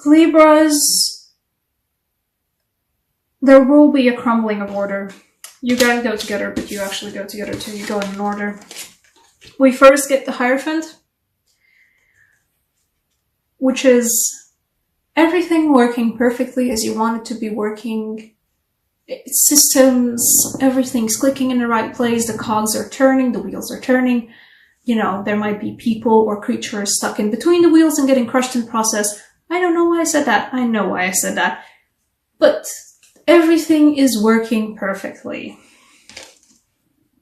Libras, there will be a crumbling of order. You guys go together, but you actually go together too. You go in an order. We first get the Hierophant, which is everything working perfectly as you want it to be working. Systems, everything's clicking in the right place, the cogs are turning, the wheels are turning. You know, there might be people or creatures stuck in between the wheels and getting crushed in the process. I don't know why I said that. I know why I said that. But everything is working perfectly.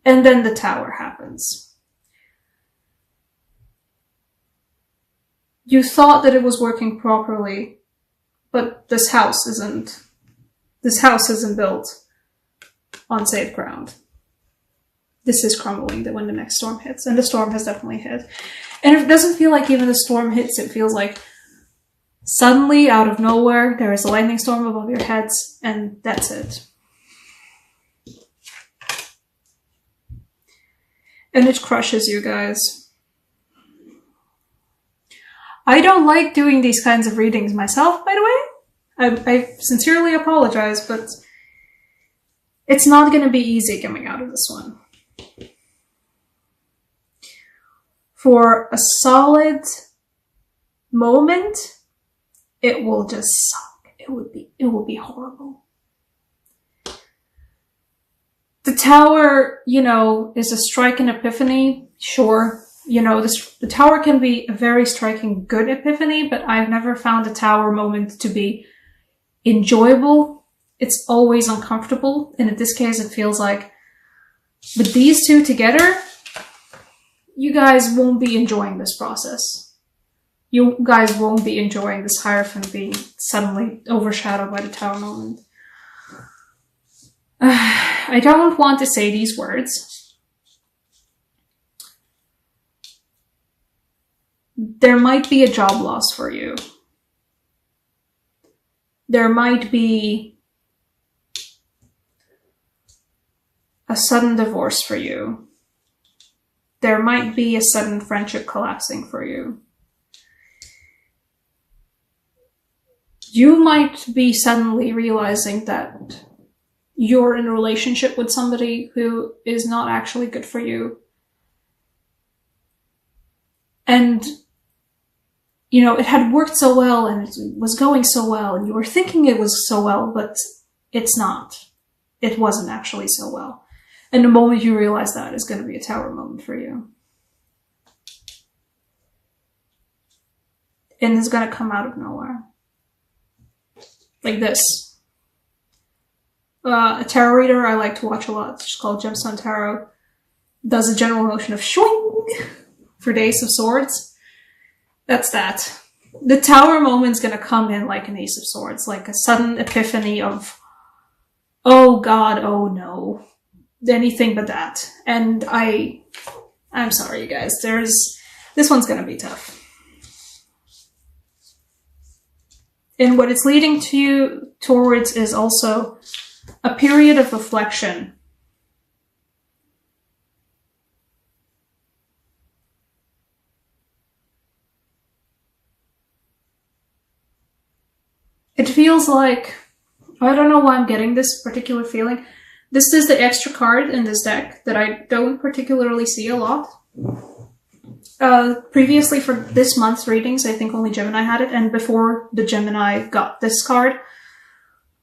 And then the Tower happens. You thought that it was working properly, but this house isn't built on safe ground. This is crumbling when the next storm hits, and the storm has definitely hit. And it doesn't feel like even the storm hits, it feels like suddenly, out of nowhere, there is a lightning storm above your heads, and that's it. And it crushes you guys. I don't like doing these kinds of readings myself, by the way. I sincerely apologize, but it's not going to be easy coming out of this one. For a solid moment, it will just suck. It will be horrible. The Tower, you know, is a strike and epiphany. Sure, you know, the Tower can be a very striking good epiphany, but I've never found the Tower moment to be enjoyable. It's always uncomfortable, and in this case it feels like with these two together, you guys won't be enjoying this process. You guys won't be enjoying this Hierophant being suddenly overshadowed by the Tower moment. I don't want to say these words. There might be a job loss for you. There might be a sudden divorce for you. There might be a sudden friendship collapsing for you. You might be suddenly realizing that you're in a relationship with somebody who is not actually good for you. And you know, it had worked so well and it was going so well and you were thinking it was so well, but it's not. It wasn't actually so well. And the moment you realize that is going to be a Tower moment for you. And it's going to come out of nowhere. Like this. A tarot reader I like to watch a lot, it's called Gemstone Tarot, does a general motion of shwing for the Ace of Swords. That's that. The Tower moment's gonna come in like an Ace of Swords, like a sudden epiphany of, oh god, oh no. Anything but that. And I'm sorry you guys, this one's gonna be tough. And what it's leading to you towards is also a period of reflection. It feels like, I don't know why I'm getting this particular feeling. This is the extra card in this deck that I don't particularly see a lot. Previously for this month's readings, I think only Gemini had it, and before the Gemini got this card,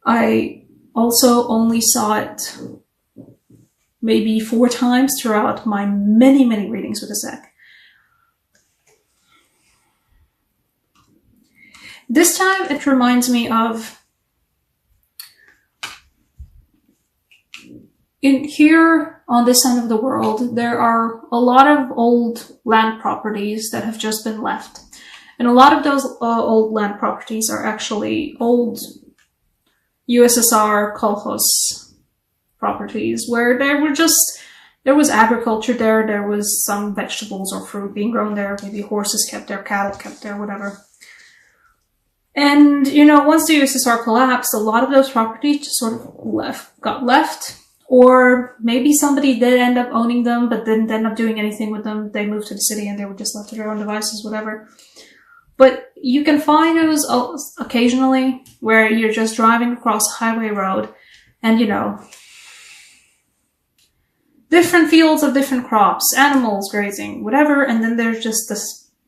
I also only saw it maybe 4 times throughout my many, many readings with this deck. This time it reminds me of, in here on this end of the world, there are a lot of old land properties that have just been left. And a lot of those old land properties are actually old USSR kolkhoz properties where there was agriculture there was some vegetables or fruit being grown there, maybe horses kept there, cattle kept there, whatever. And, you know, once the USSR collapsed, a lot of those properties just sort of got left. Or maybe somebody did end up owning them, but didn't end up doing anything with them. They moved to the city and they were just left to their own devices, whatever. But you can find those occasionally where you're just driving across a highway road and, you know, different fields of different crops, animals grazing, whatever, and then there's just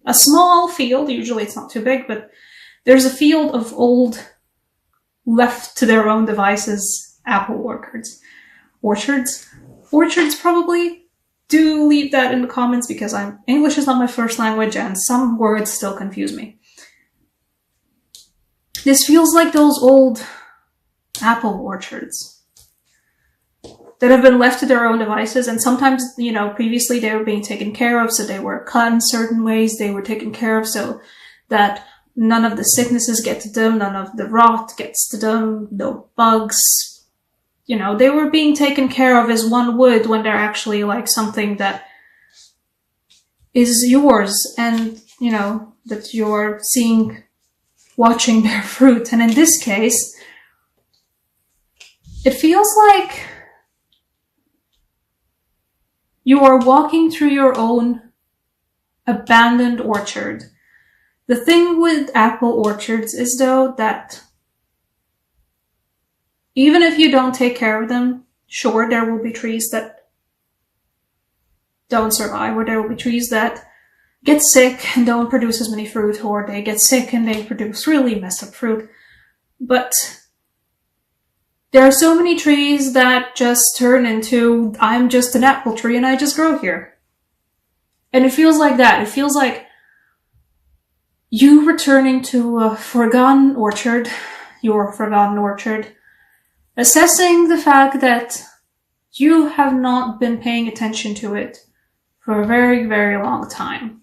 a small field, usually it's not too big, but there's a field of old, left to their own devices, apple orchards. Orchards probably. Do leave that in the comments because English is not my first language and some words still confuse me. This feels like those old apple orchards that have been left to their own devices, and sometimes, you know, previously they were being taken care of, so they were cut in certain ways, they were taken care of so that none of the sicknesses get to them, none of the rot gets to them, no bugs. You know, they were being taken care of as one would when they're actually like something that is yours and, you know, that you're watching bear fruit. And in this case, it feels like you are walking through your own abandoned orchard. The thing with apple orchards is, though, that even if you don't take care of them, sure, there will be trees that don't survive, or there will be trees that get sick and don't produce as many fruit, or they get sick and they produce really messed up fruit. But there are so many trees that just turn into, I'm just an apple tree and I just grow here. And it feels like that. It feels like you returning to a forgotten orchard, your forgotten orchard, assessing the fact that you have not been paying attention to it for a very, very long time.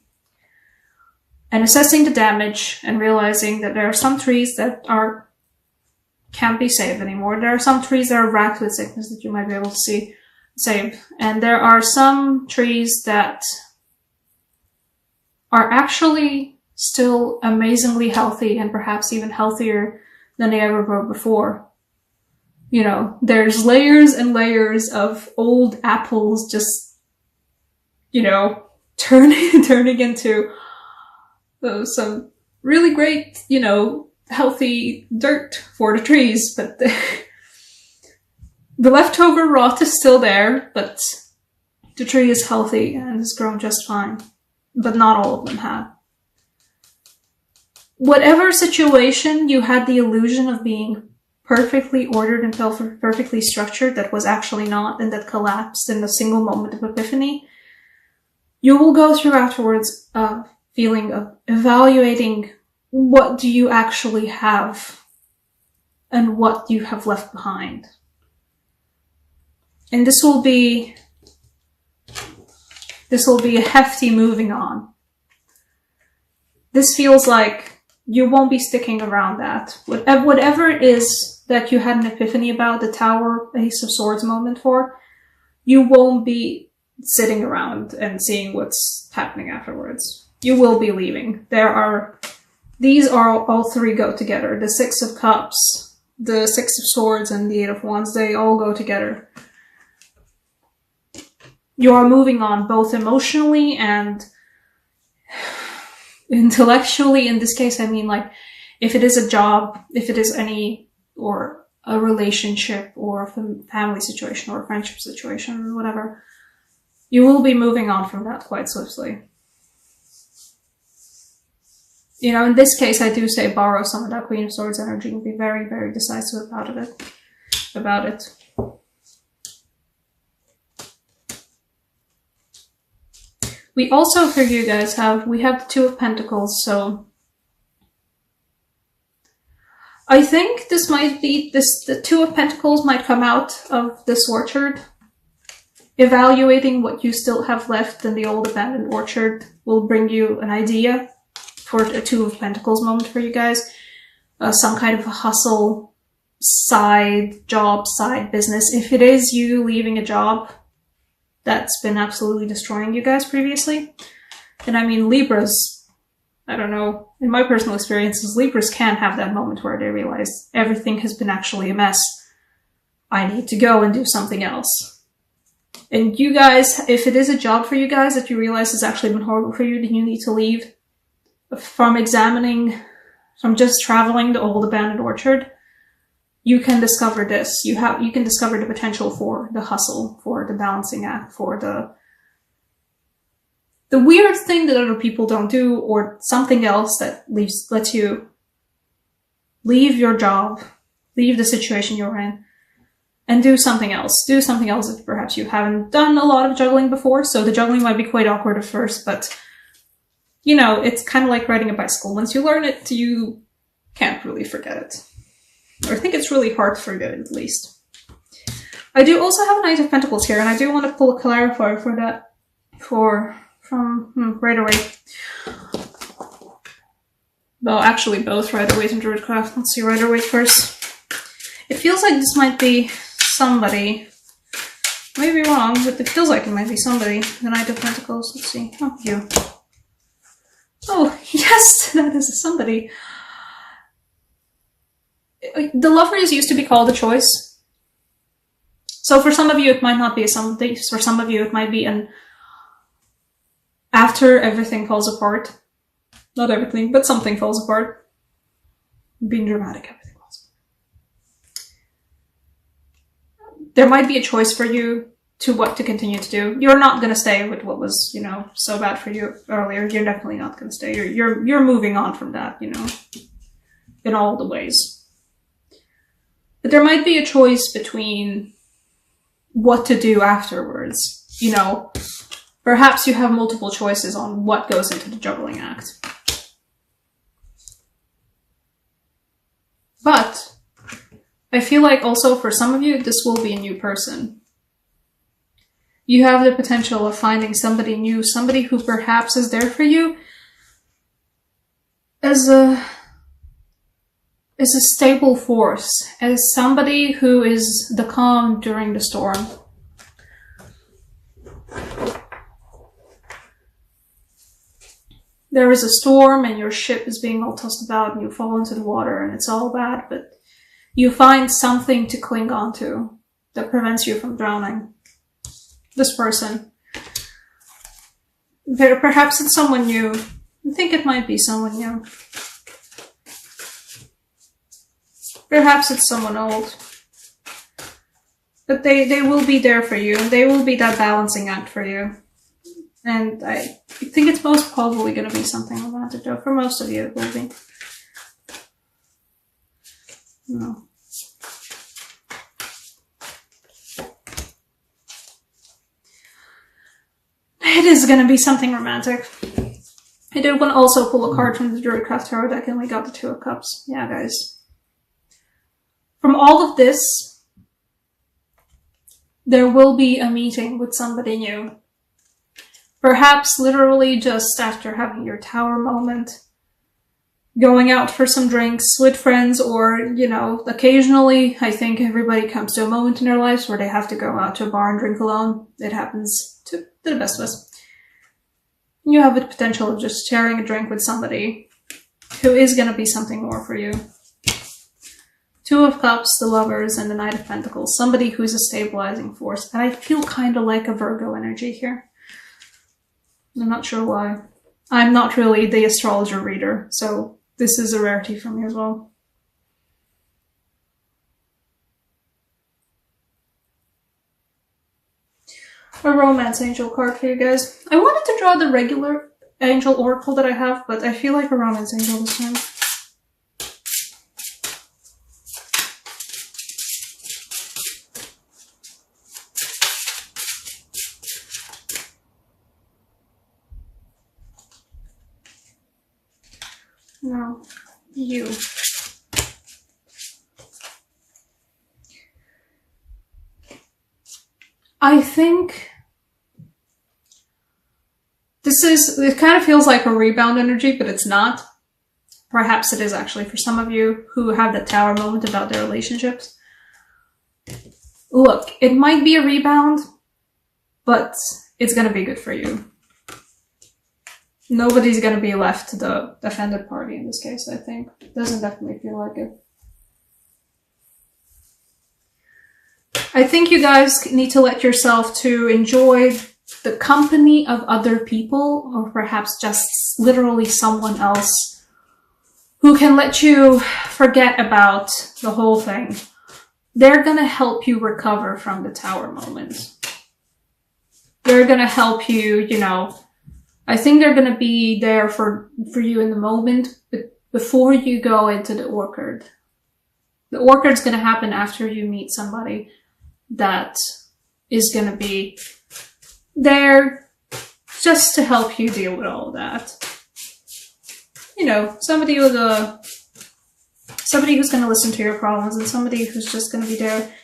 And assessing the damage and realizing that there are some trees that can't be saved anymore. There are some trees that are racked with sickness that you might be able to save. And there are some trees that are actually still amazingly healthy and perhaps even healthier than they ever were before. You know, there's layers and layers of old apples just, you know, turning into some really great, you know, healthy dirt for the trees. But the leftover rot is still there, but the tree is healthy and has grown just fine. But not all of them have. Whatever situation you had the illusion of being perfectly ordered and perfectly structured that was actually not, and that collapsed in a single moment of epiphany, you will go through afterwards a feeling of evaluating what do you actually have and what you have left behind. And this will be a hefty moving on. This feels like you won't be sticking around that. Whatever it is that you had an epiphany about, the Tower, Ace of Swords moment for, you won't be sitting around and seeing what's happening afterwards. You will be leaving. These are all three go together. The Six of Cups, the Six of Swords, and the Eight of Wands, they all go together. You are moving on both emotionally and intellectually. In this case, I mean, like, if it is a job, if it is or a relationship, or a family situation, or a friendship situation, whatever, you will be moving on from that quite swiftly. You know, in this case, I do say borrow some of that Queen of Swords energy and be very, very decisive about it. We also, for you guys, we have the Two of Pentacles, so I think the Two of Pentacles might come out of this orchard. Evaluating what you still have left in the old abandoned orchard will bring you an idea for a Two of Pentacles moment for you guys. Some kind of a hustle, side job, side business. If it is you leaving a job that's been absolutely destroying you guys previously. And I mean, Libras, I don't know, in my personal experiences, Libras can have that moment where they realize everything has been actually a mess. I need to go and do something else. And you guys, if it is a job for you guys that you realize has actually been horrible for you, then you need to leave. from just traveling the old abandoned orchard, you can discover this. You can discover the potential for the hustle, for the balancing act, for the weird thing that other people don't do, or something else that lets you leave your job, leave the situation you're in, and do something else. Do something else that perhaps you haven't done a lot of juggling before, so the juggling might be quite awkward at first, but you know, it's kind of like riding a bicycle. Once you learn it, you can't really forget it. Or I think it's really hard to forget it, at least. I do also have a Knight of Pentacles here, and I do want to pull a clarifier for that from Rider-Waite. Well, actually both Rider-Waite and Druidcraft. Let's see Rider-Waite first. It feels like this might be somebody. I may be wrong, but it feels like it might be somebody. The Knight of Pentacles. Let's see. Oh, you. Oh, yes, that is somebody. The Lovers used to be called a choice. So for some of you, it might not be a somebody. For some of you, it might be an after everything falls apart. Not everything, but something falls apart. Being dramatic, everything falls apart. There might be a choice for you to what to continue to do. You're not going to stay with what was, you know, so bad for you earlier. You're definitely not going to stay. You're moving on from that, you know, in all the ways. But there might be a choice between what to do afterwards. You know, perhaps you have multiple choices on what goes into the juggling act. But I feel like also for some of you, this will be a new person. You have the potential of finding somebody new, somebody who perhaps is there for you as a stable force, as somebody who is the calm during the storm. There is a storm and your ship is being all tossed about and you fall into the water and it's all bad, but you find something to cling on to that prevents you from drowning. This person. Perhaps it's someone new. I think it might be someone new. Perhaps it's someone old. But they will be there for you. They will be that balancing act for you. And I think it's most probably going to be something romantic, though. For most of you, it will be. No. It is going to be something romantic. I did want to also pull a card from the Druidcraft Tarot deck, and we got the Two of Cups. Yeah, guys. From all of this, there will be a meeting with somebody new. Perhaps literally just after having your tower moment, going out for some drinks with friends, or, you know, occasionally, I think everybody comes to a moment in their lives where they have to go out to a bar and drink alone. It happens to the best of us. You have the potential of just sharing a drink with somebody who is going to be something more for you. Two of Cups, the Lovers, and the Knight of Pentacles. Somebody who's a stabilizing force. And I feel kind of like a Virgo energy here. I'm not sure why. I'm not really the astrologer reader, so this is a rarity for me as well. A romance angel card for you guys. I wanted to draw the regular angel oracle that I have, but I feel like a romance angel this time. No, you. I think it kind of feels like a rebound energy, but it's not. Perhaps it is actually for some of you who have that tower moment about their relationships. Look, it might be a rebound, but it's going to be good for you. Nobody's going to be left to the offended party in this case, I think. It doesn't definitely feel like it. I think you guys need to let yourself to enjoy the company of other people, or perhaps just literally someone else who can let you forget about the whole thing. They're gonna help you recover from the Tower moment. They're gonna help you, you know, I think they're gonna be there for you in the moment, but before you go into the orchard. The orchard's gonna happen after you meet somebody that is gonna be there just to help you deal with all that. You know, somebody who's gonna listen to your problems, and somebody who's just gonna be there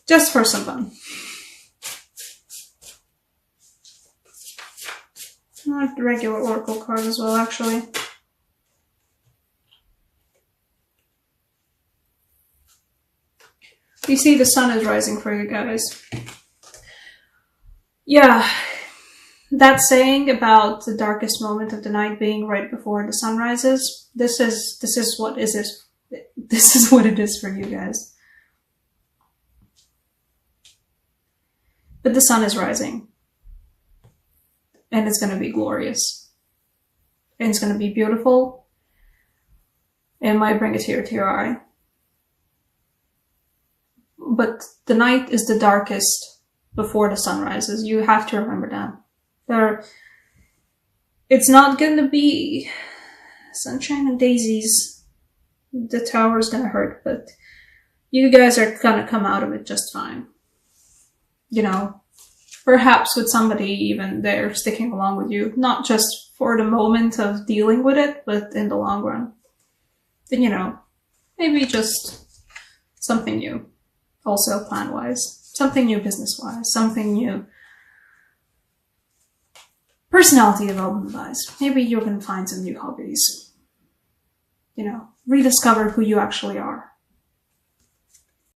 just for some fun. I like the regular oracle card as well, actually. You see, the sun is rising for you guys. Yeah, that saying about the darkest moment of the night being right before the sun rises, this is what it is for you guys. But the sun is rising. And it's going to be glorious. And it's going to be beautiful. It might bring a tear to your eye. But the night is the darkest before the sun rises. You have to remember that. It's not going to be sunshine and daisies. The Tower is going to hurt, but you guys are going to come out of it just fine. You know, perhaps with somebody even there sticking along with you, not just for the moment of dealing with it, but in the long run. Then, you know, maybe just something new. Also plan-wise. Something new business-wise. Something new personality development-wise. Maybe you're going to find some new hobbies. You know, rediscover who you actually are.